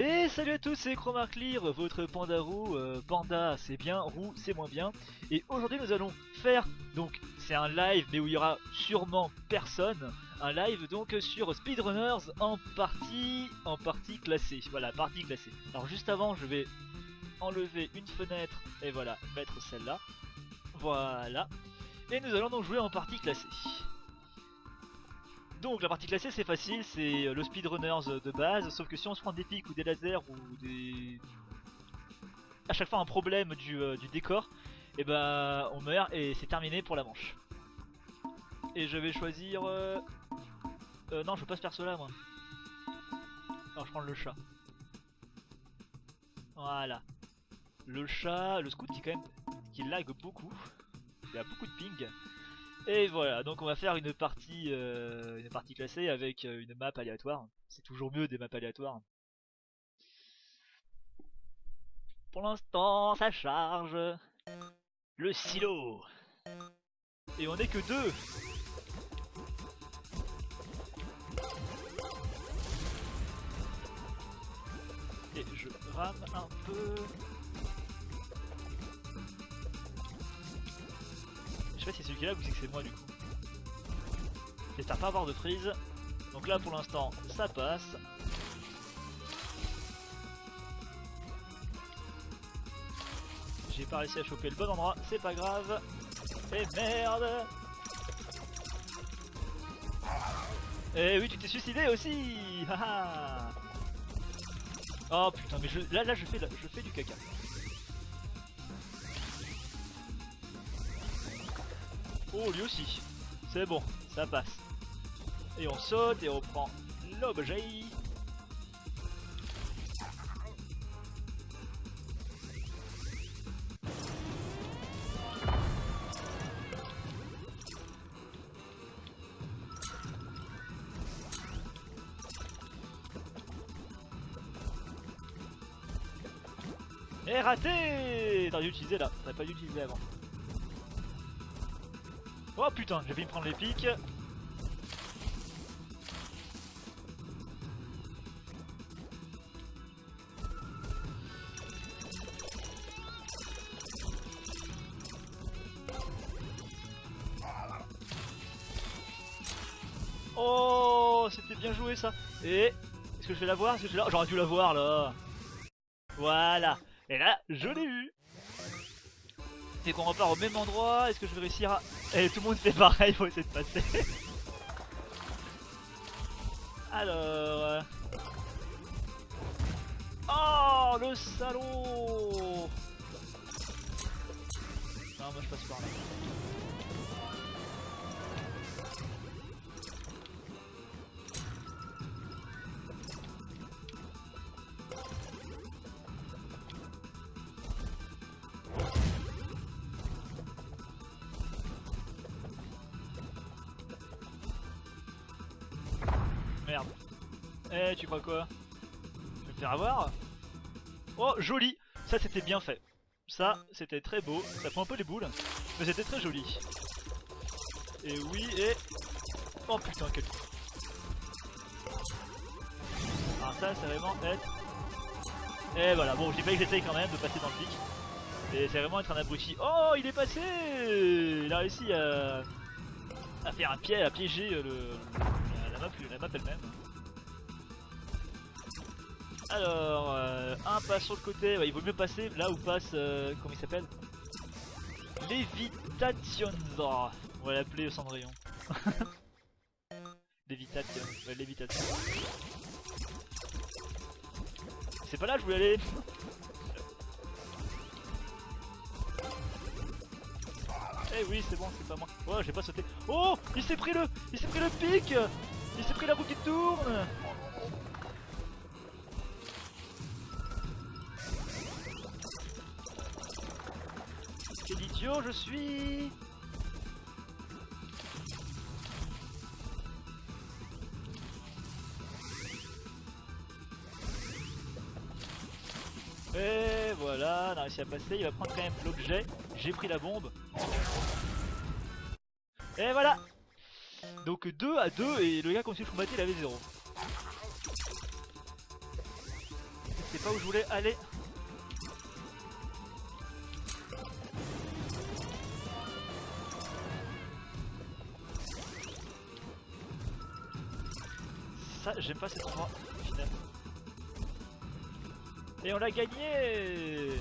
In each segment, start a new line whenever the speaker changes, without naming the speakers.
Et salut à tous, c'est Chromarclear, votre panda roux. Panda c'est bien, roux c'est moins bien. Et aujourd'hui nous allons faire, donc c'est un live mais où il y aura sûrement personne. Un live donc sur Speedrunners en partie classée. Voilà, partie classée. Alors juste avant je vais enlever une fenêtre et voilà, mettre celle-là. Voilà. Et nous allons donc jouer en partie classée. Donc la partie classée c'est facile, c'est le speedrunners de base, sauf que si on se prend des pics ou des lasers ou des... à chaque fois un problème du décor, et bah on meurt et c'est terminé pour la manche. Et je vais choisir... non je veux pas ce perso là moi. Alors je prends le chat. Voilà. Le chat, le scout qui quand même qui lag beaucoup, il a beaucoup de ping. Et voilà, donc on va faire une partie classée avec une map aléatoire. C'est toujours mieux des maps aléatoires. Pour l'instant, ça charge. Le silo. Et on est que deux. Et je rame un peu. Je sais pas si c'est celui-là ou si c'est moi du coup. J'espère pas avoir de freeze. Donc là pour l'instant ça passe. J'ai pas réussi à choper le bon endroit, c'est pas grave. Et merde. Eh oui tu t'es suicidé aussi. Haha. Oh putain mais là je fais du caca. Oh lui aussi. C'est bon, ça passe. Et on saute et on prend l'objet. Et raté. T'aurais dû utiliser là, t'aurais pas dû utiliser avant. Oh putain, j'ai failli me prendre les pics. Oh, c'était bien joué ça. Et est-ce que je vais la voir? J'aurais dû la voir là. Voilà. Et là, je l'ai eu. Et qu'on repart au même endroit. Est-ce que je vais réussir à... Et tout le monde fait pareil, faut essayer de passer. Alors... Oh, le salaud. Non, moi je passe par là. Merde. Eh, tu crois quoi? Je vais me faire avoir? Oh, joli. Ça, c'était bien fait. Ça, c'était très beau. Ça prend un peu les boules. Mais c'était très joli. Et oui, et... Oh putain, quel... Alors ça, c'est vraiment être... Et voilà, bon, j'ai pas que j'essaye quand même de passer dans le pic. Et c'est vraiment être un abruti. Oh, il est passé. Il a réussi à faire un piège, à piéger la map elle-même. Alors, un passe sur le côté, ouais, il vaut mieux passer là où passe, comment il s'appelle? Lévitation. On va l'appeler Cendrillon. Lévitation, ouais, lévitation. C'est pas là que je voulais aller. Eh oui, c'est bon, c'est pas moi. Oh, j'ai pas sauté. Oh, il s'est pris le pic. Il s'est pris la roue qui tourne. Quel idiot je suis. Et voilà, on a réussi à passer. Il va prendre quand même l'objet. J'ai pris la bombe. Et voilà. Donc 2 à 2 et le gars contre qui je combattais il avait 0. pas où je voulais aller. Ça, j'aime pas cet endroit, finalement. Et on l'a gagné!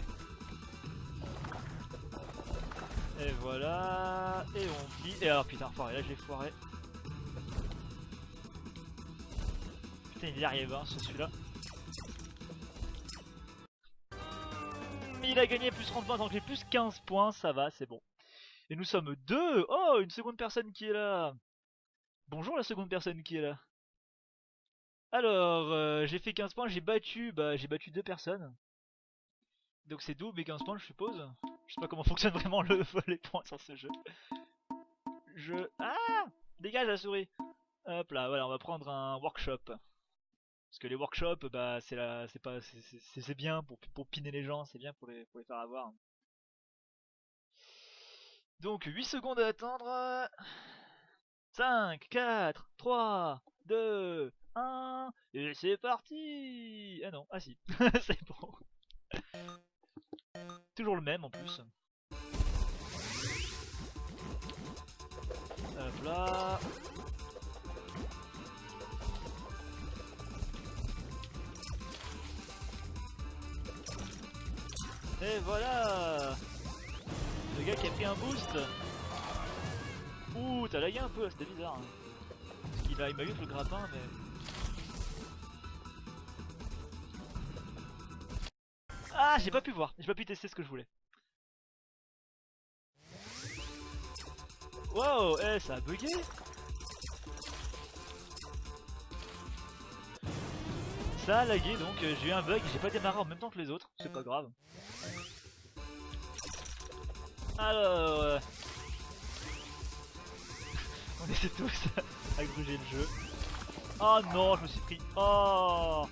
Et voilà, et on vit. Et alors putain, foiré, là j'ai foiré. Putain, il y arrive, hein, celui-là. Il a gagné plus 30 points, donc j'ai plus 15 points, ça va, c'est bon. Et nous sommes deux. Oh, une seconde personne qui est là. Bonjour la seconde personne qui est là. Alors, j'ai fait 15 points, j'ai battu deux personnes. Donc c'est double et 15 points, je suppose. Je sais pas comment fonctionne vraiment les points sur ce jeu. Ah, dégage la souris. Hop là, voilà, on va prendre un workshop. Parce que les workshops, bah c'est bien pour piner les gens, c'est bien pour les faire avoir. Donc 8 secondes à attendre. 5, 4, 3, 2, 1, et c'est parti. Ah non, ah si, c'est bon. Toujours le même en plus. Hop là. Et voilà. Le gars qui a pris un boost. Ouh, t'as lagué un peu, c'était bizarre. Hein. Parce qu'il il m'a eu le grappin, mais... Ah, j'ai pas pu voir, j'ai pas pu tester ce que je voulais. Wow, eh, ça a bugué. Ça a lagué, donc j'ai eu un bug, j'ai pas démarré en même temps que les autres, c'est pas grave. Alors... on essaie tous à gruger le jeu. Oh non, je me suis pris... Oh,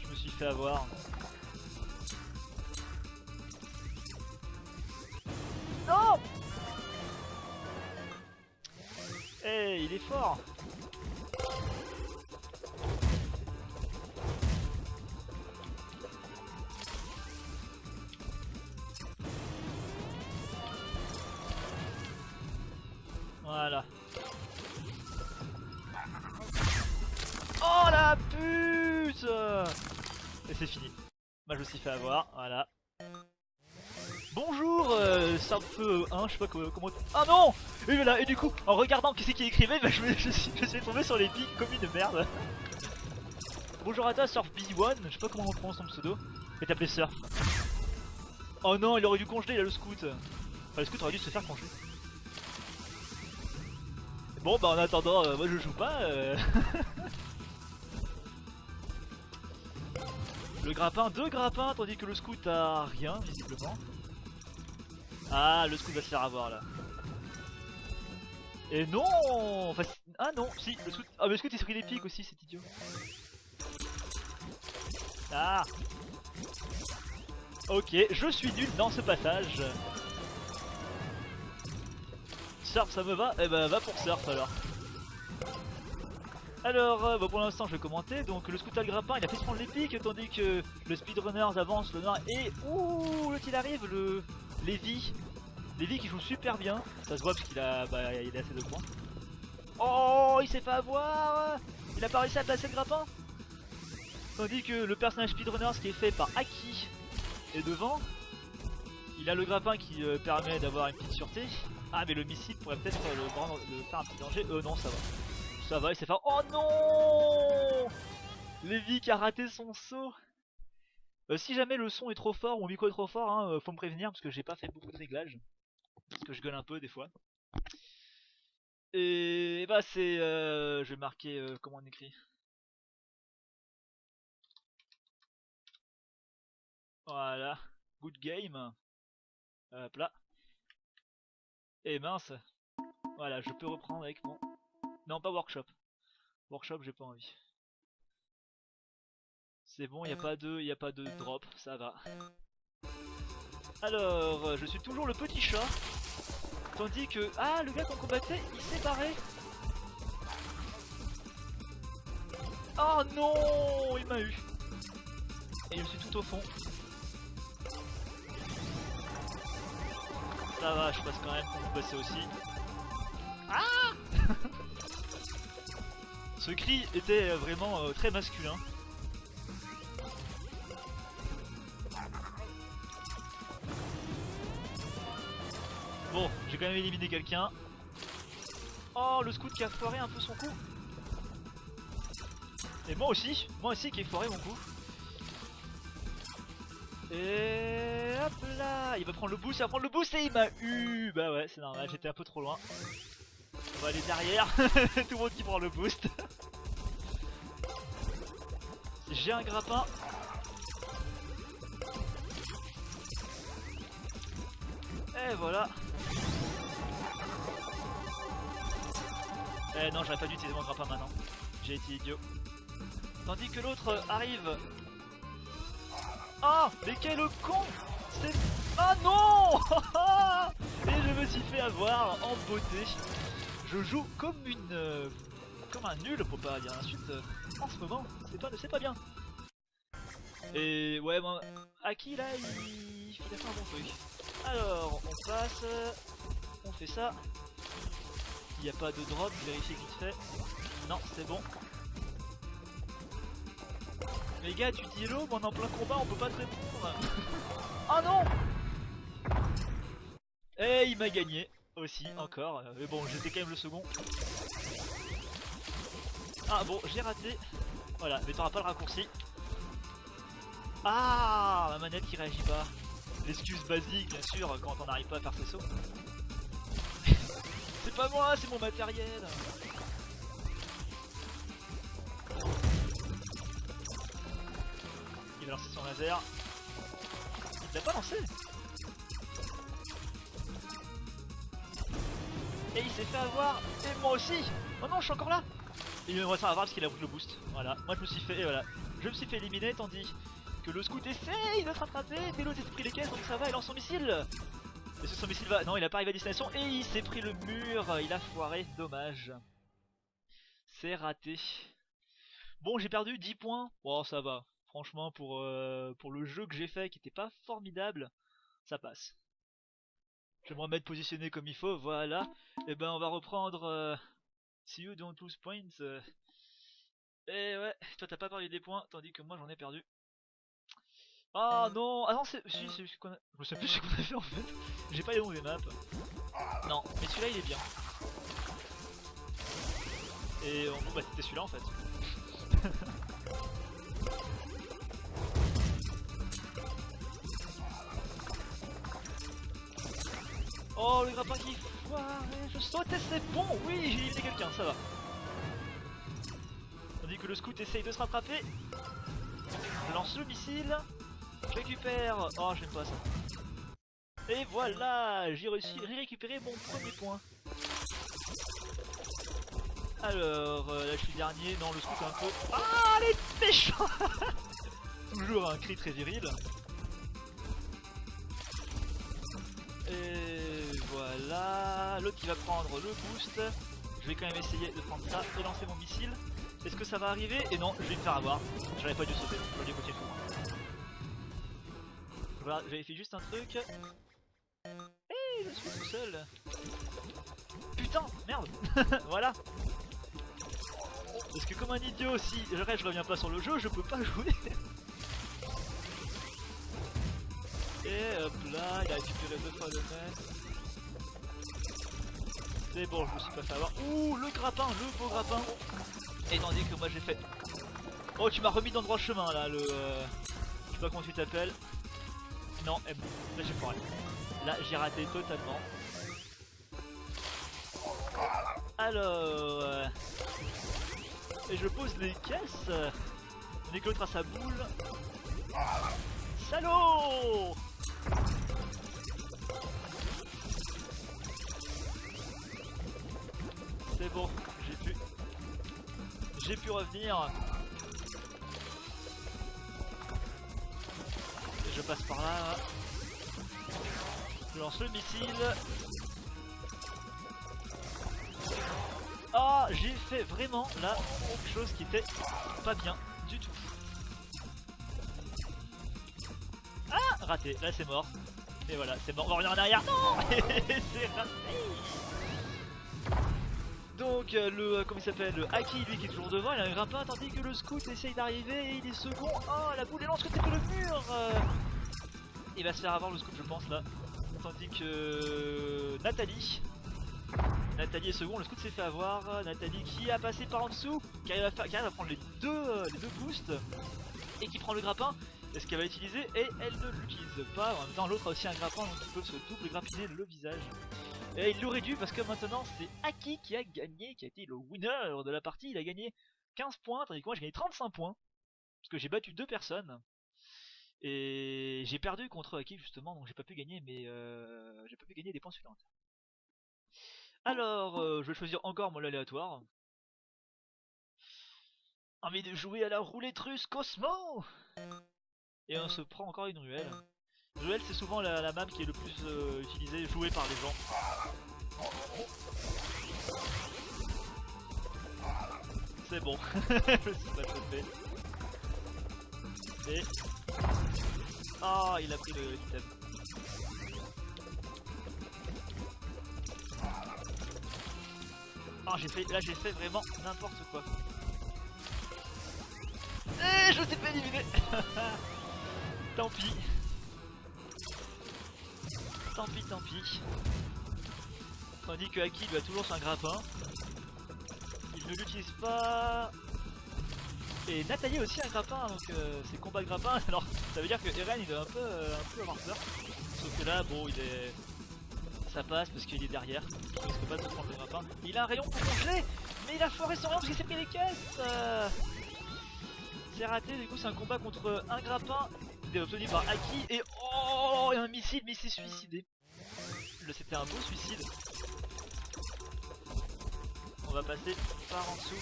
je me suis fait avoir. Non. Eh, hey, il est fort. Voilà. Oh la pute. Et c'est fini. Moi je me suis fait avoir, voilà. Bonjour, Sarfeu 1, je sais pas comment... Ah non. Et voilà, et du coup, en regardant qui c'est qui écrivait, bah, je suis tombé sur les pics comme une merde. Bonjour à toi, Surf B1, je sais pas comment on prononce ton pseudo. Mais t'appelais Surf. Oh non, il aurait dû congeler, il a le scout. Enfin, le scout aurait dû se faire congeler. Bon bah en attendant, moi je joue pas. Le grappin, 2 grappins, tandis que le scout a rien visiblement. Ah, le scout va se faire avoir là. Et non, enfin, ah non, si, le scout... Ah mais le scout il s'est pris les pics aussi, c'est idiot. Ah. Ok, je suis nul dans ce passage. Surf ça me va? Eh ben va pour surf alors. Alors bah, pour l'instant je vais commenter, donc le scout à le grappin il a fait se prendre les pics tandis que le speedrunners avance, le noir et ouh l'autre il arrive, le Lévi. Lévi qui joue super bien, ça se voit parce qu'il a, il a assez de points. Oh il s'est fait avoir. Il a pas réussi à placer le grappin. Tandis que le personnage speedrunners qui est fait par Aki est devant. Il a le grappin qui permet d'avoir une petite sûreté. Ah mais le missile pourrait peut-être le faire un petit danger. Non ça va. Ça va, il s'est fait... Oh non. Lévi qui a raté son saut. Si jamais le son est trop fort ou mon micro est trop fort, hein, faut me prévenir parce que j'ai pas fait beaucoup de réglages. Parce que je gueule un peu des fois. Et bah c'est... je vais marquer... comment on écrit. Voilà. Good game. Hop là. Et mince. Voilà, je peux reprendre avec mon... Non, pas workshop. Workshop, j'ai pas envie. C'est bon, y a pas de drop, ça va. Alors, je suis toujours le petit chat. Tandis que... Ah, le gars qu'on combattait, il s'est barré. Oh non, il m'a eu. Et je suis tout au fond. Ça va, je passe quand même pour vous passer aussi. Ah Ce cri était vraiment très masculin. Bon, j'ai quand même éliminé quelqu'un. Oh, le scout qui a foiré un peu son coup. Et moi aussi qui ai foiré mon coup. Et hop là, il va prendre le boost, et il m'a eu. Bah ouais, c'est normal, j'étais un peu trop loin. On va aller derrière, tout le monde qui prend le boost. J'ai un grappin. Et voilà. Eh non, j'aurais pas dû utiliser mon grappin maintenant. J'ai été idiot. Tandis que l'autre arrive. Ah, mais quel con! C'est... Ah non! Et je me suis fait avoir en beauté. Je joue comme une... comme un nul, pour pas dire l'insulte, en ce moment. C'est pas bien. Et ouais, bon, Aki là, il a fait un bon truc. Alors, on passe... on fait ça. Il n'y a pas de drop, je vérifie vite fait. Non, c'est bon. Mais gars, tu dis hello, mais on est en plein combat, on peut pas te répondre. Oh non! Et il m'a gagné aussi, encore. Mais bon, j'étais quand même le second. Ah bon, j'ai raté. Voilà, mais t'auras pas le raccourci. Ah, ma manette qui réagit pas. L'excuse basique, bien sûr, quand on n'arrive pas à faire ses sauts. C'est pas moi, c'est mon matériel. Il va lancer son laser. Il l'a pas lancé. Et il s'est fait avoir. Et moi aussi. Oh non, je suis encore là. Il me reste à avoir parce qu'il a pris le boost. Voilà, moi je me suis fait, et voilà. Je me suis fait éliminer tandis que le scout essaye de se rattraper. Mais l'autre s'est pris les caisses donc ça va, il lance son missile. Est-ce que son missile va... Non, il a pas arrivé à destination et il s'est pris le mur. Il a foiré, dommage. C'est raté. Bon, j'ai perdu 10 points. Bon, ça va. Franchement, pour le jeu que j'ai fait qui était pas formidable, ça passe. Je vais me remettre positionné comme il faut, voilà. Et ben on va reprendre See you don't lose points. Et ouais, toi t'as pas perdu des points, tandis que moi j'en ai perdu. Ah non, ah non c'est... Si, c'est ce qu'on a... Je me souviens plus ce qu'on a fait en fait. J'ai pas les noms des maps. Non, mais celui-là il est bien. Et bon bah c'était celui-là en fait. Oh le grappin qui foire, je sautais, c'est bon, oui j'ai éliminé quelqu'un, ça va. Tandis que le scout essaye de se rattraper. Je lance le missile. Je récupère... Oh j'aime pas ça. Et voilà, j'ai réussi à récupérer mon premier point. Alors, là je suis dernier, non le scout un peu... Ah les méchants. Toujours un cri très viril. Et voilà, l'autre qui va prendre le boost. Je vais quand même essayer de prendre ça et lancer mon missile. Est-ce que ça va arriver? Et non, je vais me faire avoir. J'aurais pas dû sauter, j'aurais dû continuer tout loin. Voilà, j'avais fait juste un truc. Et je suis tout seul. Putain, merde. Voilà. Parce que comme un idiot, si je reviens pas sur le jeu, je peux pas jouer. Et hop là, il a récupéré 2 fois le maître. C'est bon, je me suis pas fait avoir. Ouh, le grappin, le beau grappin. Et tandis que moi j'ai fait... Oh, tu m'as remis dans le droit chemin là, le... Je sais pas comment tu t'appelles. Non, là j'ai foiré. Là j'ai raté totalement. Alors... Et je pose les caisses. Tandis que l'autre a sa boule. Salaud! C'est bon, j'ai pu revenir. Et je passe par là. Je lance le missile. Ah, j'ai fait vraiment là quelque chose qui était pas bien du tout. raté, là c'est mort. Et voilà, c'est mort, on va revenir en arrière. Non. C'est raté. Donc comment il s'appelle, le Aki lui qui est toujours devant, il a un grappin tandis que le scout essaye d'arriver et il est second. Oh la boule est lance contre le mur. Il va se faire avoir le scout je pense là. Tandis que Nathalie est second, le scout s'est fait avoir. Nathalie qui a passé par en dessous, qui arrive à prendre les deux boosts et qui prend le grappin. Est-ce qu'elle va l'utiliser? Et elle ne l'utilise pas. En même temps l'autre a aussi un grappin donc ils peuvent se double grappiner le visage. Et il l'aurait dû parce que maintenant c'est Aki qui a gagné, qui a été le winner de la partie. Il a gagné 15 points, tandis que moi j'ai gagné 35 points. Parce que j'ai battu 2 personnes. Et j'ai perdu contre Aki justement, donc j'ai pas pu gagner, mais j'ai pas pu gagner des points supplémentaires. Alors, je vais choisir encore mon aléatoire. Envie de jouer à la roulette russe Cosmo. Et on se prend encore une ruelle. Ruelle c'est souvent la map qui est le plus utilisée, jouée par les gens. C'est bon, je suis pas chauffé. Et... ah, il a pris le item. Oh, là j'ai fait vraiment n'importe quoi. Et je t'ai pas éliminé. Tant pis. Tant pis. Tandis que Aki lui a toujours son grappin. Il ne l'utilise pas. Et Nathalie aussi un grappin, donc c'est combat de grappin. Alors ça veut dire que Eren il doit un peu avoir peur. Sauf que là bon il est. Ça passe parce qu'il est derrière. Il risque pas de se prendre le grappin. Il a un rayon pour congeler, mais il a foiré son rayon parce qu'il s'est pris les caisses. C'est raté, du coup c'est un combat contre un grappin obtenu par Aki et oh, et un missile, mais il s'est suicidé. C'était un beau suicide. On va passer par en dessous.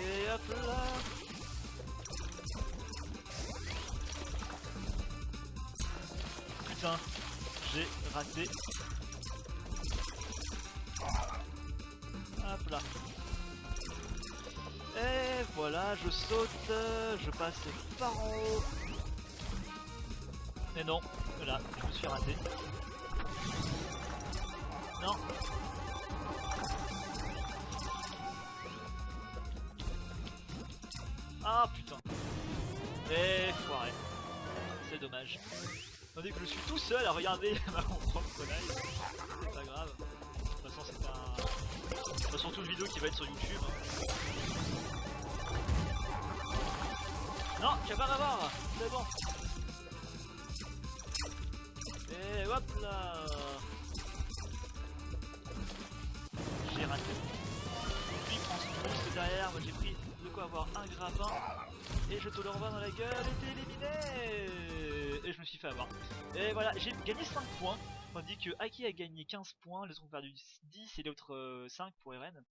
Et hop là. Putain, j'ai raté. Hop là. Et voilà, je saute, je passe par en haut. Mais non, là, je me suis raté. Non. Ah putain. Et foiré. C'est dommage. Tandis que je suis tout seul à regarder ma propre live. C'est pas grave. De toute façon c'est pas... C'est pas surtout une vidéo qui va être sur YouTube. Hein. Non, tu vas pas m'avoir. C'est bon. Et hop là. J'ai raté. Lui prend son boost derrière, moi j'ai pris de quoi avoir un grappin. Et je te le renvoie dans la gueule et t'es éliminé. Et je me suis fait avoir. Et voilà, j'ai gagné 5 points. Tandis que Aki a gagné 15 points, les autres ont perdu 10 et l'autre 5 pour Eren.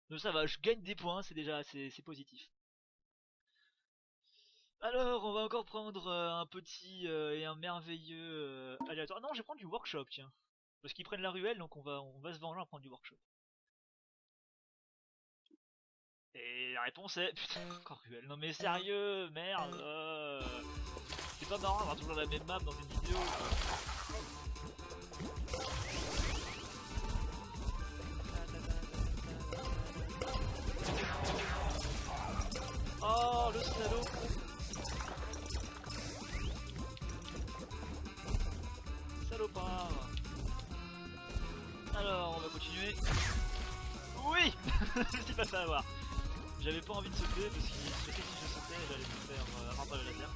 Donc ça va, je gagne des points, c'est déjà c'est positif. Alors, on va encore prendre un petit et un merveilleux aléatoire. Non, je vais prendre du workshop, tiens. Parce qu'ils prennent la ruelle, donc on va se venger à prendre du workshop. Et la réponse est... putain, encore ruelle. Non mais sérieux, merde. C'est pas marrant d'avoir toujours la même map dans une vidéo. Oh, le salaud. Salopard. Alors, on va continuer. Oui. Je suis pas fait avoir. J'avais pas envie de sauter parce qu'il sautait si je sautais, j'allais me faire rentrer le laser.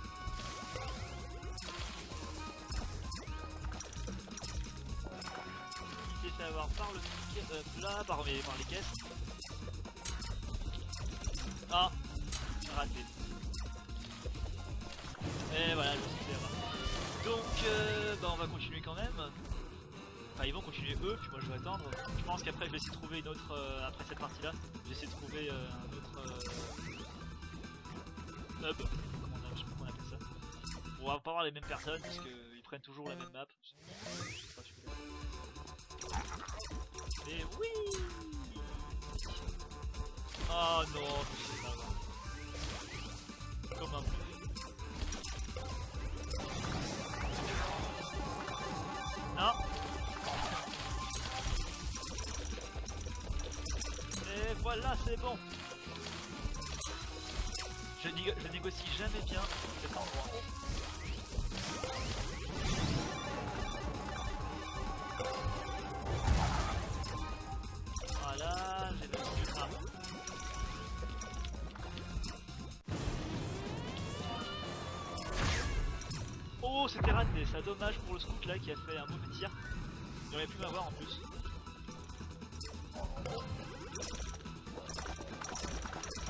Il s'est fait avoir par le là, par les caisses. Ah, raté. Et voilà, je me suis fait avoir. Donc, bah on va continuer quand même. Enfin, ils vont continuer eux, puis moi je vais attendre. Je pense qu'après je vais essayer de trouver une autre, après cette partie là, je vais essayer de trouver un autre hub, je sais pas comment on appelle ça. On va pas avoir les mêmes personnes, parce qu'ils prennent toujours la même map. Mais oui. Oh non, je sais pas. Comme un peu. c'est bon. Je négocie jamais bien cet endroit. Voilà, j'ai le grave. Oh, c'était raté, ça dommage pour le scout là qui a fait un mauvais tir. Il aurait pu m'avoir en plus.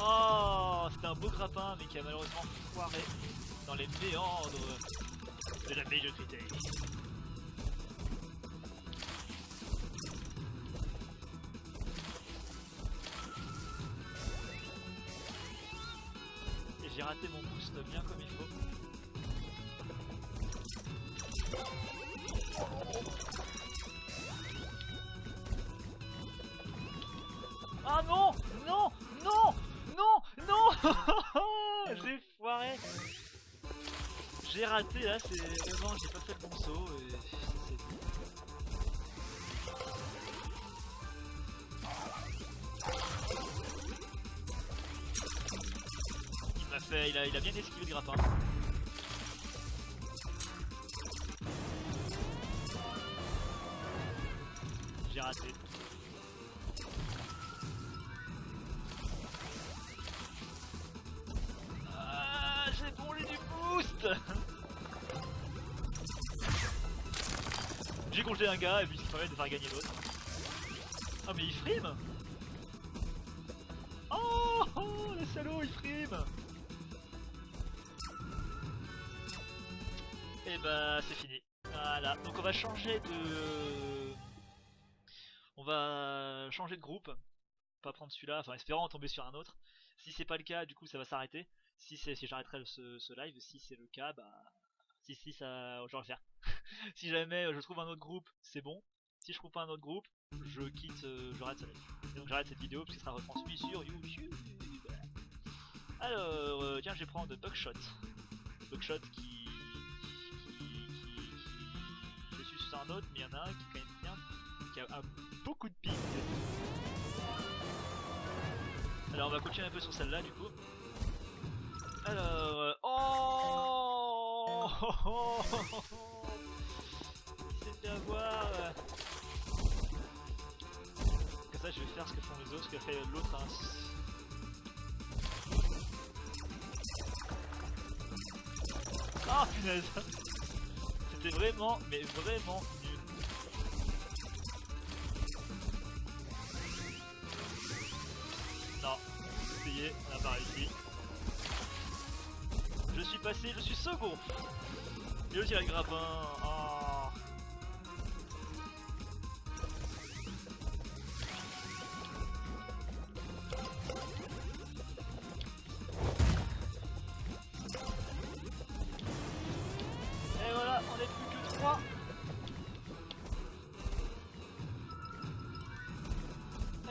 Oh, c'était un beau grappin mais qui a malheureusement foiré dans les méandres de la médiocrité. Et j'ai raté mon boost bien comme il faut. Ah non, non, non, non, non. J'ai foiré. J'ai raté là, c'est vraiment, j'ai pas fait le bon saut et c'est tout. Il m'a fait, il a bien esquivé le grappin. J'ai raté. Ah, j'ai brûlé du boost. J'ai congelé un gars et puis ça permet de faire gagner l'autre. Oh mais il frime. Oh, oh le salaud il frime. Et bah c'est fini. Voilà, donc on va changer de... On va changer de groupe. Pas prendre celui-là, enfin espérant tomber sur un autre. Si c'est pas le cas, du coup ça va s'arrêter. Si j'arrêterai ce live, si c'est le cas, bah... Si ça... je vais le faire. Si jamais je trouve un autre groupe, c'est bon. Si je trouve pas un autre groupe, je quitte, j'arrête ça. Donc j'arrête cette vidéo parce qu'il sera retransmis sur YouTube. Alors, tiens, je vais prendre Buckshot. Buckshot je suis sur un autre, mais il y en a un qui est quand même bien, qui a beaucoup de ping. Alors on va continuer un peu sur celle-là du coup. Alors, oh, il s'est fait avoir. Comme ça je vais faire ce que font les autres, ce qu'a fait l'autre. Hein. Ah punaise. C'était vraiment, mais vraiment nul. Non, essayez, on n'a pas réussi. Je suis passé, je suis second. Et aussi la grappin. Oh. Et voilà, on n'est plus que 3.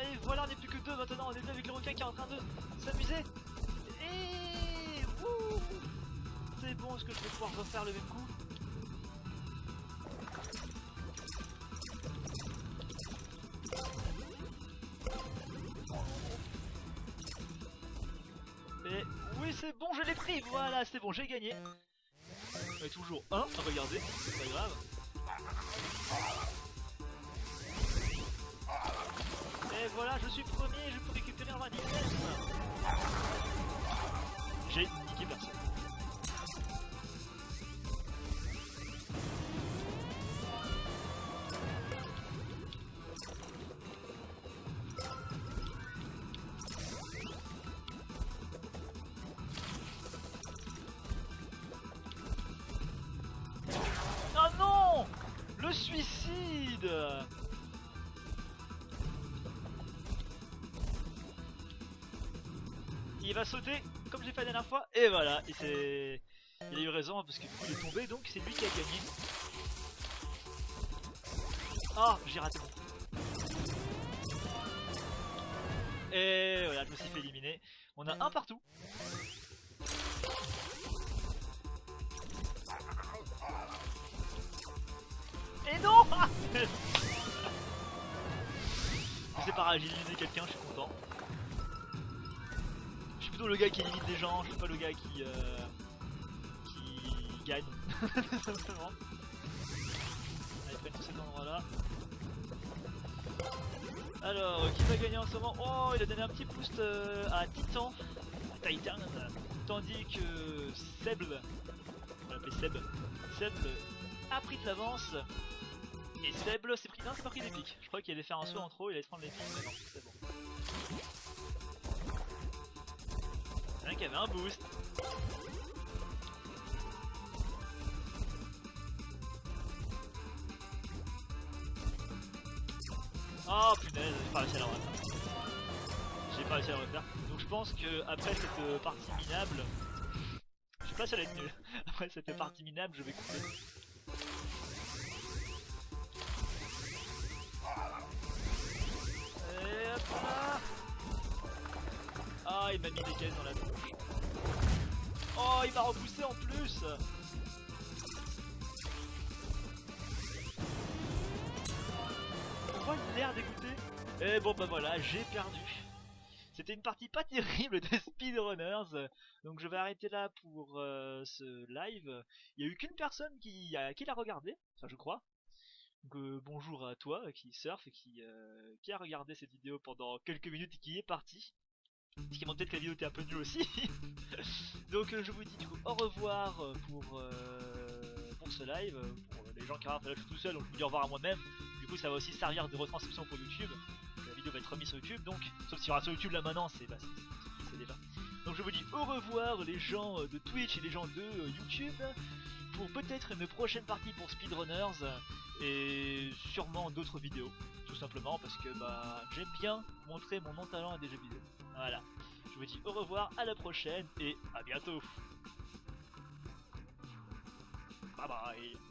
Et voilà, on n'est plus que 2 maintenant. On est avec le requin qui est en train de s'amuser. Et wouh, c'est bon, est-ce que je vais pouvoir refaire le même coup? Et oui, c'est bon, je l'ai pris. Voilà, c'est bon, j'ai gagné. On est toujours 1, regardez, c'est pas grave. Et voilà, je suis premier, je peux récupérer un manifeste. J'ai niqué personne. Oh non! Le suicide! Il va sauter comme j'ai fait la dernière fois et voilà, il a eu raison parce que du coup il est tombé donc c'est lui qui a gagné. Ah, j'ai raté mon coup. Et voilà, je me suis fait éliminer. On a un partout. Et non. Je sais pas, j'ai éliminé quelqu'un, je suis content. plutôt le gars qui limite les gens, je suis pas le gars qui gagne. Simplement. Allez, prennent tous cet endroit là. Alors, qui va gagner en ce moment? Oh, il a donné un petit boost à Titan, à Titan, tandis que Seb, on va l'appeler Seb, Seb a pris de l'avance. Et Seb s'est pris, non, c'est pas pris d'épique. Je crois qu'il allait faire un saut en trop, il allait se prendre l'épique, mais non, c'est bon. C'est un qui avait un boost. Oh punaise, j'ai pas réussi à la refaire. J'ai pas réussi à la refaire. Donc je pense que après cette partie minable, je sais pas si elle va être nulle. Après cette partie minable, je vais couper. Et hop là. Ah, il m'a mis des caisses dans la bouche. Oh, il m'a repoussé en plus. Pourquoi il a l'air dégoûté? Et bon bah voilà, j'ai perdu. C'était une partie pas terrible de speedrunners, donc je vais arrêter là pour ce live. Il y a eu qu'une personne qui l'a regardé, enfin je crois. Donc bonjour à toi qui surfe et qui a regardé cette vidéo pendant quelques minutes et qui est parti. Ce qui montre peut-être que la vidéo était un peu nulle aussi. Donc je vous dis du coup au revoir pour ce live. Pour les gens qui regardent, là je suis tout seul, donc je vous dis au revoir à moi-même. Du coup ça va aussi servir de retranscription pour YouTube. La vidéo va être remise sur YouTube, donc sauf s'il y aura sur YouTube là maintenant, c'est déjà. Donc je vous dis au revoir les gens de Twitch et les gens de YouTube pour peut-être une prochaine partie pour Speedrunners et sûrement d'autres vidéos, tout simplement parce que bah j'aime bien montrer mon non-talent à des jeux vidéo. Voilà. Je vous dis au revoir, à la prochaine et à bientôt. Bye bye.